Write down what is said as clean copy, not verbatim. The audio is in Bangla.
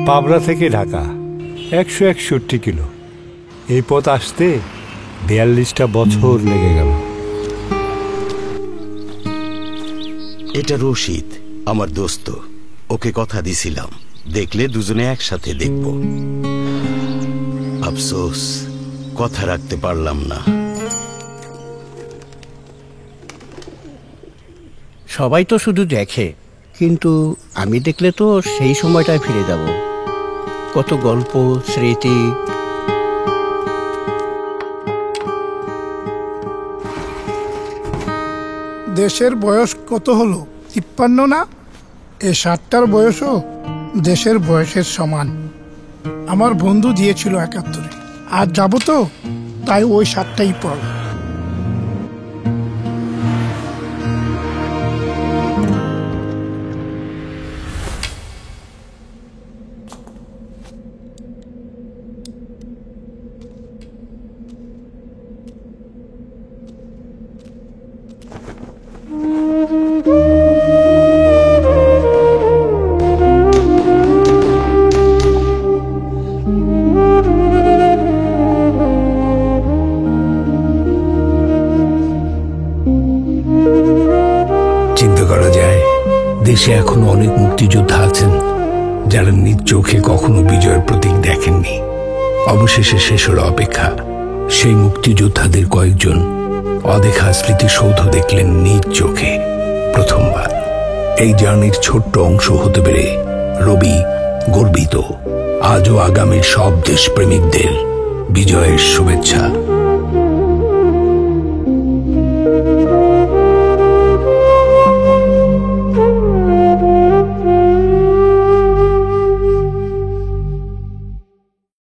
পাবনা থেকে ঢাকা 161 কিলো। এই পথ আসতে 42টা বছর লেগে গেল। এটা রশিদ, আমার দোস্ত। ওকে কথা দিছিলাম, দেখলে দুজনে একসাথে দেখব। আফসোস, কথা রাখতে পারলাম না। সবাই তো শুধু দেখে, কিন্তু আমি দেখলে তো সেই সময়টায় ফিরে যাব। কত গল্প, স্মৃতি। দেশের বয়স কত হলো? 53 না? এই 60টার বয়সও দেশের বয়সের সমান। আমার বন্ধু দিয়েছিল 71-এ। আর যাবো তো, তাই ওই 60টাই পড়। দেশে এখনো অনেক মুক্তিযোদ্ধা আছেন যারা নিজ চোখে কখনো বিজয়ের প্রতীক দেখেননি। অবশেষে শেষ হলো অপেক্ষা। সেই মুক্তিযোদ্ধাদের কয়েকজন অদেখা স্মৃতিসৌধ দেখলেন নিজ চোখে প্রথমবার। এই জার্নির ছোট্ট অংশ হতে পেরে রবি গর্বিত। আজও আগামীর সব দেশপ্রেমিকদের বিজয়ের শুভেচ্ছা।